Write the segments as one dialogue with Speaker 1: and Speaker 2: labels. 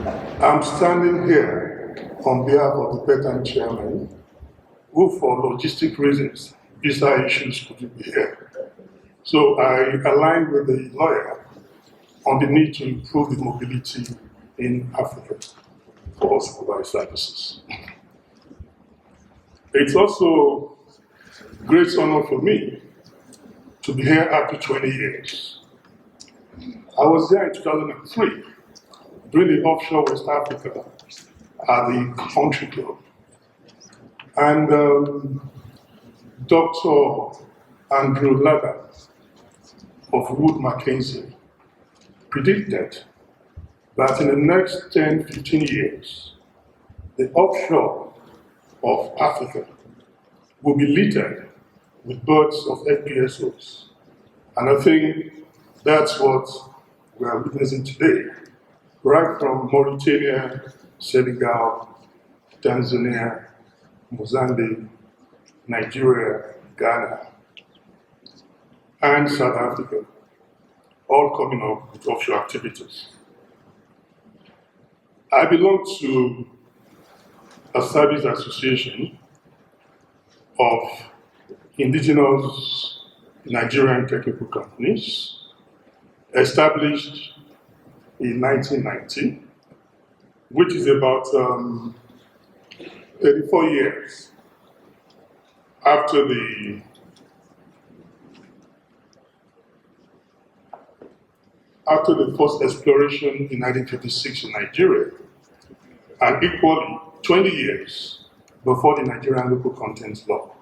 Speaker 1: I'm standing here on behalf of the PETAN chairman, who for logistic reasons, visa issues couldn't be here. So I aligned with the lawyer on the need to improve the mobility in Africa for all supervised services. It's also a great honor for me to be here after 20 years. I was there in 2003 during the offshore West Africa at the country club. And Dr. Andrew Ladder of Wood Mackenzie predicted that in the next 10, 15 years, the offshore of Africa will be littered with birds of FPSOs. And I think that's what we are witnessing today, right from Mauritania, Senegal, Tanzania, Mozambique, Nigeria, Ghana, and South Africa, all coming up with offshore activities. I belong to a service association of indigenous Nigerian technical companies established in 1990, which is about 34 years after the first exploration in 1956 in Nigeria, and equally 20 years before the Nigerian local content law.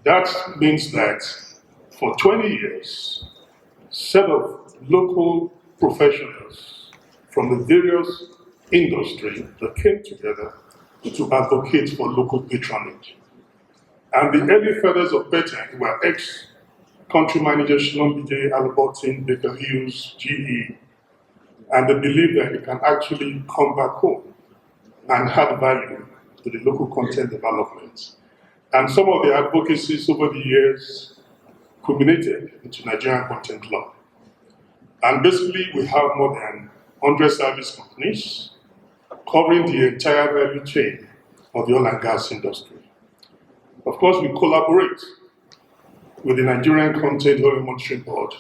Speaker 1: That means that for 20 years, a set of local professionals from the various industries that came together to advocate for local patronage. And the early fathers of PETAN were ex-country managers Shilom Bide, Albertine, Baker Hughes, GE, and they believe that they can actually come back home and add value to the local content development. And some of the advocacies over the years culminated into Nigerian content law. And basically, we have more than 100 service companies covering the entire value chain of the oil and gas industry. Of course, we collaborate with the Nigerian Content Oil Monitoring Board,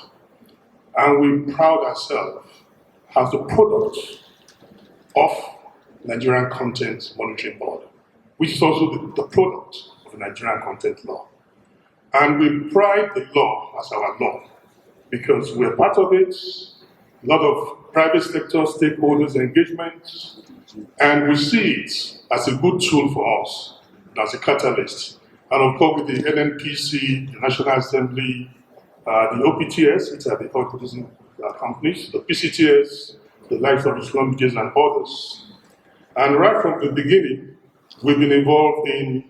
Speaker 1: and we proud ourselves as the product of Nigerian Content Monitoring Board, which is also the product of the Nigerian content law. And we pride the law as our law because we're part of it, a lot of private sector stakeholders engagement, and we see it as a good tool for us, as a catalyst. And of course, with the NNPC, the National Assembly, the OPTS, which are the oil producing companies, the PCTS, the likes of Islam and others. And right from the beginning, we've been involved in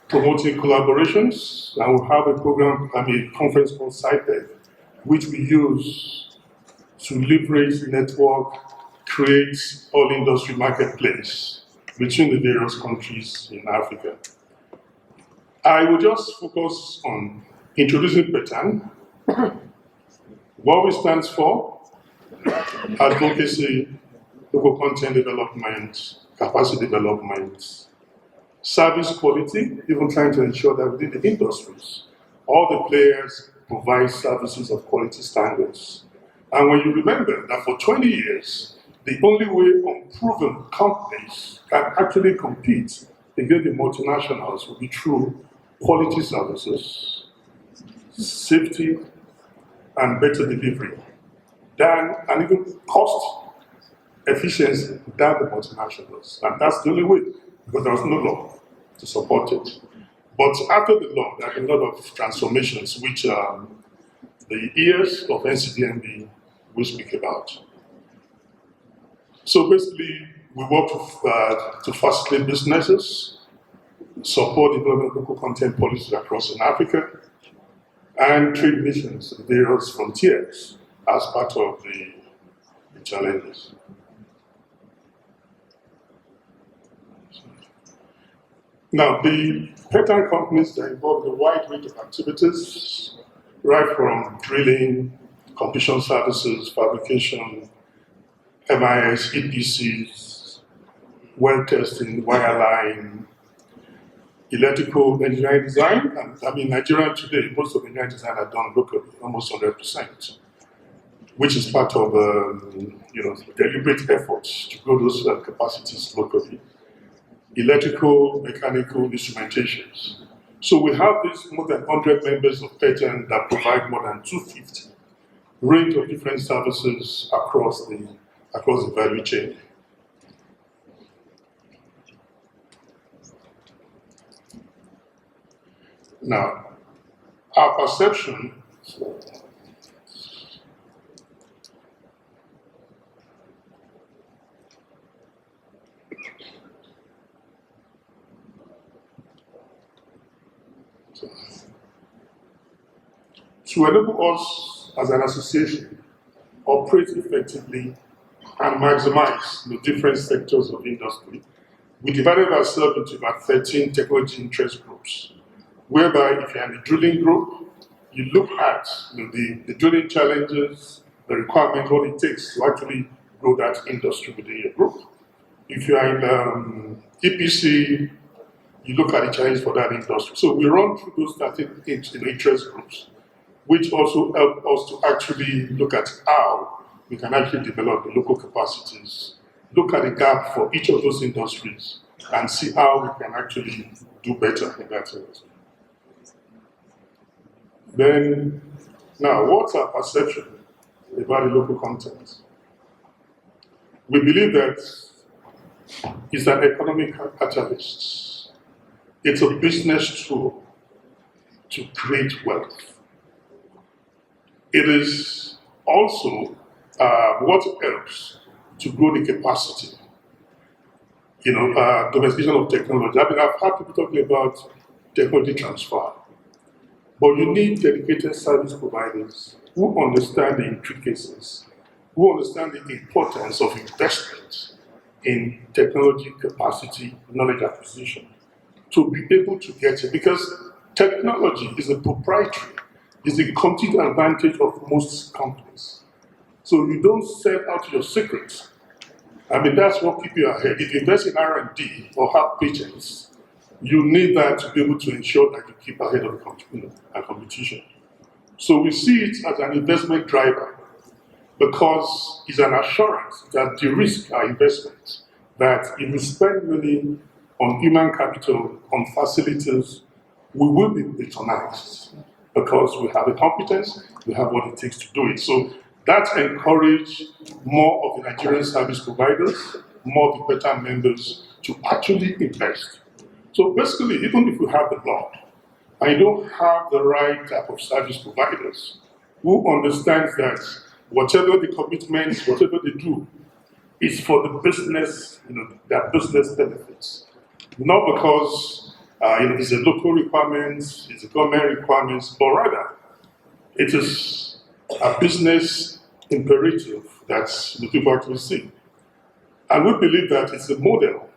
Speaker 1: promoting collaborations, and we have a program, a conference called SciTech, which we use to leverage the network, create all industry marketplace between the various countries in Africa. I will just focus on introducing PETAN, what we stand for, advocacy, local content development, capacity development, service quality, even trying to ensure that within the industries, all the players provide services of quality standards. And when you remember that for 20 years, the only way unproven companies can actually compete against the multinationals will be through quality services, safety, and better delivery, and even cost efficiency than the multinationals. And that's the only way, because there was no law to support it. But after the law, there are a lot of transformations which the years of NCDMB will speak about. So basically, we work to facilitate businesses, support development of local content policies across in Africa, and trade missions at various frontiers as part of the challenges. Now, the PETAN companies are involved in a wide range of activities, right from drilling, completion services, fabrication, MIS, EPCs, well testing, wireline, electrical engineering design. And I mean, Nigeria today, most of engineering design are done locally, almost 100%, which is part of deliberate efforts to grow those capacities locally. Electrical, mechanical instrumentations. So we have these more than 100 members of patent that provide more than 250 range of different services across the value chain. Now, our perception to enable us as an association operate effectively and maximize the different sectors of industry, we divided ourselves into about 13 technology interest groups, whereby if you're in the drilling group, you look at the drilling challenges, the requirements, what it takes to actually grow that industry within your group. If you are in EPC, you look at the challenges for that industry. So we run through those 13 interest groups, which also help us to actually look at how we can actually develop the local capacities, look at the gap for each of those industries, and see how we can actually do better in that industry. Then, now, what's our perception about the local content? We believe that it's an economic catalyst. It's a business tool to create wealth. It is also what helps to grow the capacity. Domestication of technology. I mean, I've heard people talking about technology transfer, but you need dedicated service providers who understand the intricacies, who understand the importance of investment in technology capacity, knowledge acquisition, to be able to get it. Because technology is a proprietary, is a competitive advantage of most companies. So you don't sell out your secrets. I mean, that's what keeps you ahead. If you invest in R&D or have patents, you need that to be able to ensure that you keep ahead of the competition. So we see it as an investment driver because it's an assurance that de-risk our investments, that if we spend money on human capital, on facilities, we will be patronized because we have the competence, we have what it takes to do it. So that encourages more of the Nigerian service providers, more of the better members to actually invest. So basically, even if we have the law, and you don't have the right type of service providers who understands that whatever the commitments, whatever they do, is for the business, their business benefits. Not because it's a local requirement, it's a government requirement, but rather it is a business imperative that the people actually see. And we believe that it's a model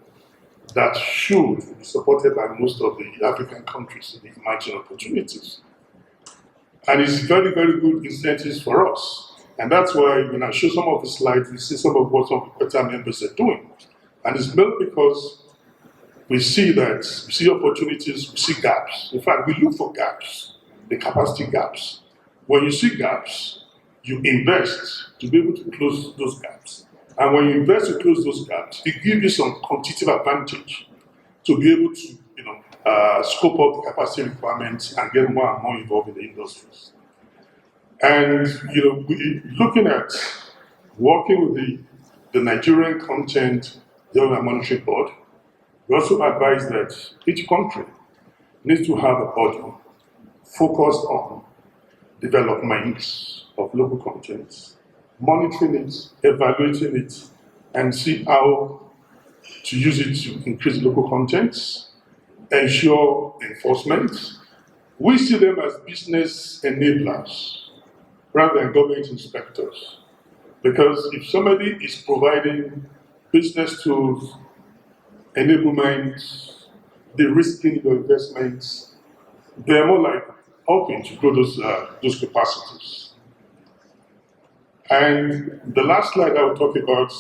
Speaker 1: that should be supported by most of the African countries in the emerging opportunities. And it's very, very good incentives for us. And that's why when I show some of the slides, we see some of what some of the better members are doing. And it's built because we see opportunities, we see gaps. In fact, we look for gaps, the capacity gaps. When you see gaps, you invest to be able to close those gaps. And when you invest to close those gaps, it gives you some competitive advantage to be able to scope up the capacity requirements and get more and more involved in the industries. And looking at working with the Nigerian Content Development Monitoring Board, we also advise that each country needs to have a body focused on development of local content, monitoring it, evaluating it, and see how to use it to increase local content, ensure enforcement. We see them as business enablers rather than government inspectors. Because if somebody is providing business tools, enablement, de-risking your investments, they're more like helping to grow those capacities. And the last slide I will talk about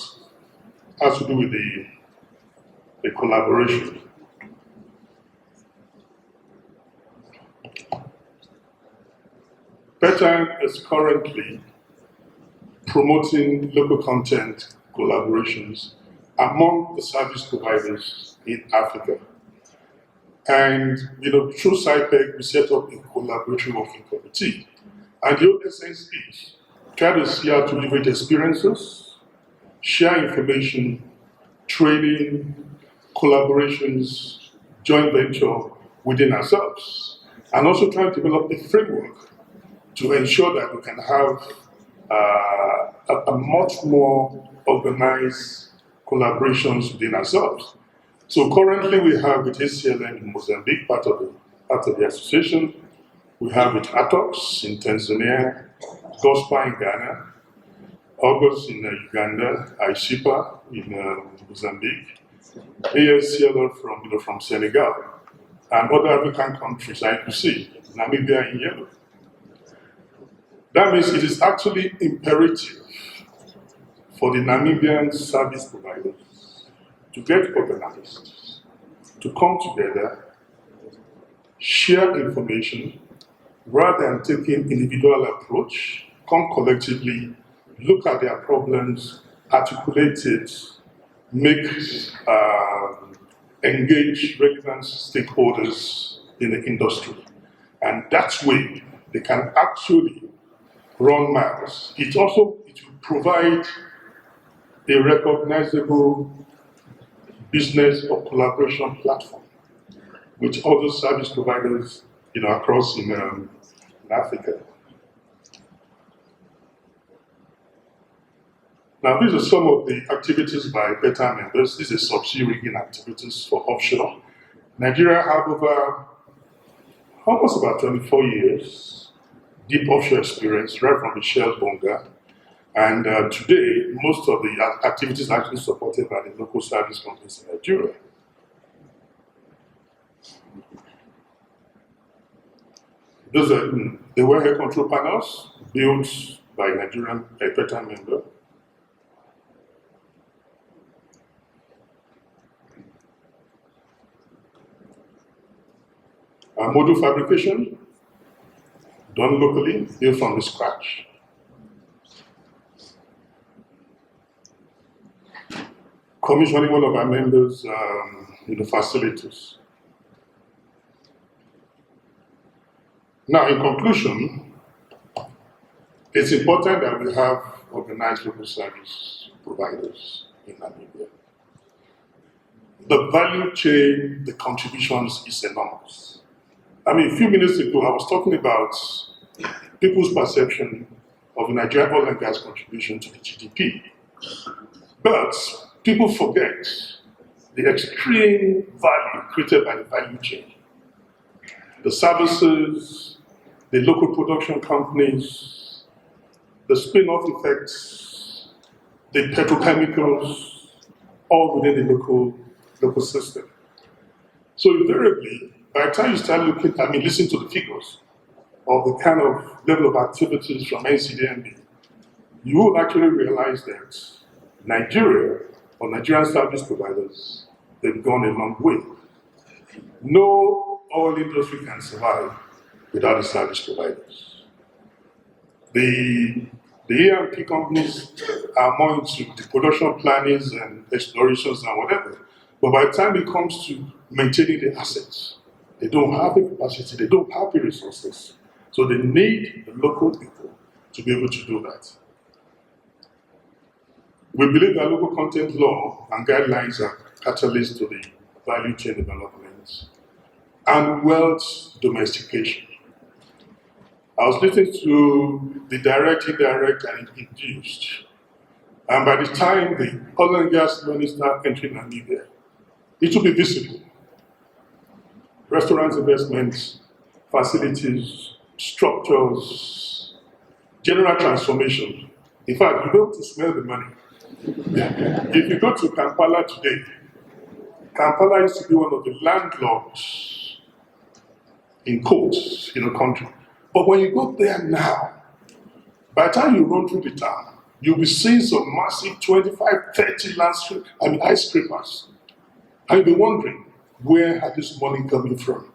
Speaker 1: has to do with the collaboration. Petan is currently promoting local content collaborations among the service providers in Africa. And through SciPEC, we set up a collaboratory working committee. And the essence is try to see how to leverage experiences, share information, training, collaborations, joint venture within ourselves, and also try to develop a framework to ensure that we can have a much more organized collaborations within ourselves. So currently we have with ACLN in Mozambique, part of the association. We have with ATOX in Tanzania, GOSPA in Ghana, August in Uganda, ISIPA in Mozambique, ASCLR from Senegal, and other African countries, IQC, Namibia in yellow. That means it is actually imperative for the Namibian service providers to get organized, to come together, share information, rather than taking individual approach, come collectively, look at their problems, articulate it, engage relevant stakeholders in the industry. And that way, they can actually run miles. It will provide a recognizable business or collaboration platform with other service providers, across in Africa. Now, these are some of the activities by Petan members. These are subsea rigging activities for offshore. Nigeria have almost about 24 years deep offshore experience, right from the Shell Bonga. And today, most of the activities are actually supported by the local service companies in Nigeria. Those are the wellhead control panels built by Nigerian Petan member. Module fabrication, done locally, built from the scratch. Commissioning one of our members in the facilities. Now, in conclusion, it's important that we have organized local service providers in Namibia. The value chain, the contributions is enormous. A few minutes ago, I was talking about people's perception of Nigerian oil and gas contribution to the GDP. But people forget the extreme value created by the value chain. The services, the local production companies, the spin-off effects, the petrochemicals, all within the local system. So invariably, by the time you start listen to the figures of the kind of level of activities from NCDMB, you will actually realize that Nigeria, or Nigerian service providers, they've gone a long way. No oil industry can survive without the service providers. The E&P companies are more into the production plannings and explorations and whatever. But by the time it comes to maintaining the assets, they don't have the capacity, they don't have the resources. So they need the local people to be able to do that. We believe that local content law and guidelines are catalysts to the value chain development and wealth domestication. I was listening to the direct, indirect, and induced. And by the time the oil and gas money start entering Namibia, it will be visible. Restaurants, investments, facilities, structures, general transformation. In fact, you'll be able to smell the money. If you go to Kampala today, Kampala used to be one of the landlords in courts in the country. But when you go there now, by the time you run through the town, you'll be seeing some massive 25, 30 ice scrapers. And you'll be wondering, where are this money coming from?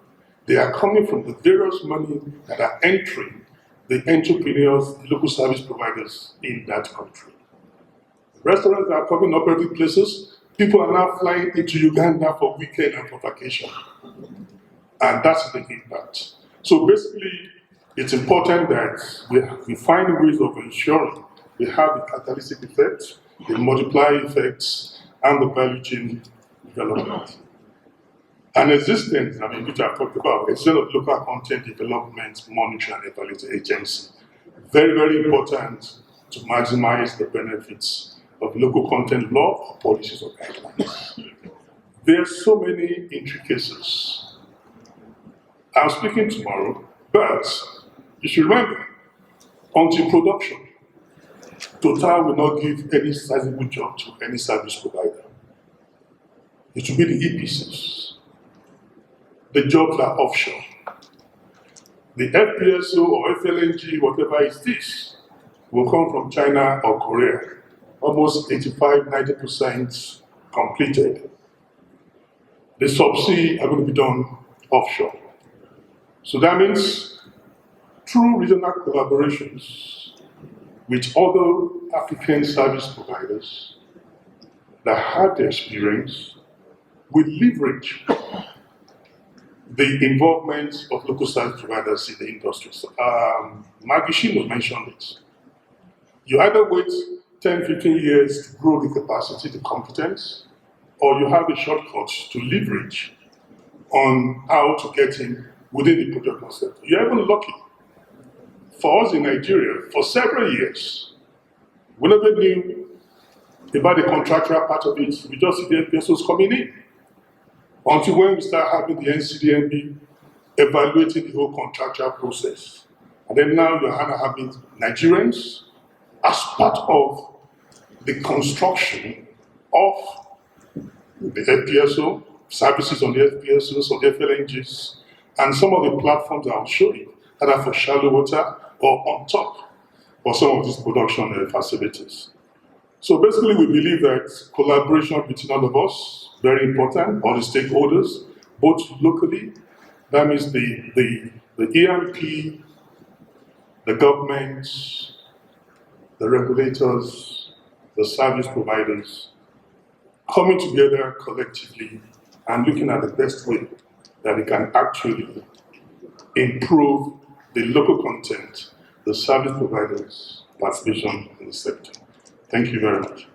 Speaker 1: They are coming from the various money that are entering the entrepreneurs, the local service providers in that country. Restaurants are coming up every places. People are now flying into Uganda for weekend and for vacation. And that's the impact. So basically, it's important that we find ways of ensuring we have the catalytic effect, the multiplier effects, and the value chain development. An existence, which I've talked about, a set of local content development, monitoring, and evaluation agency. Very, very important to maximize the benefits of local content law or policies or guidelines. There are so many intricacies. I'm speaking tomorrow, but you should remember, until production, Total will not give any sizable job to any service provider. It will be the EPCs. The jobs are offshore. The FPSO or FLNG, whatever is this, will come from China or Korea. Almost 85–90% completed. The subsea are going to be done offshore. So that means through regional collaborations with other African service providers that have the experience, we leverage the involvement of local service providers in the industry. Magishino mentioned it. You either wait 10, 15 years to grow the capacity, the competence, or you have a shortcut to leverage on how to get in within the project concept. You're even lucky. For us in Nigeria, for several years, we never knew about the contractual part of it. We just see the FPSOs coming in. Until when we start having the NCDMB evaluating the whole contractual process. And then now you're having Nigerians as part of the construction of the FPSO, services on the FPSOs, on the FLNGs, and some of the platforms I'll show you that are for shallow water or on top of some of these production facilities. So basically we believe that collaboration between all of us, very important, all the stakeholders, both locally, that means the EMP, the government, the regulators, the service providers, coming together collectively and looking at the best way that we can actually improve the local content, the service providers' participation in the sector. Thank you very much.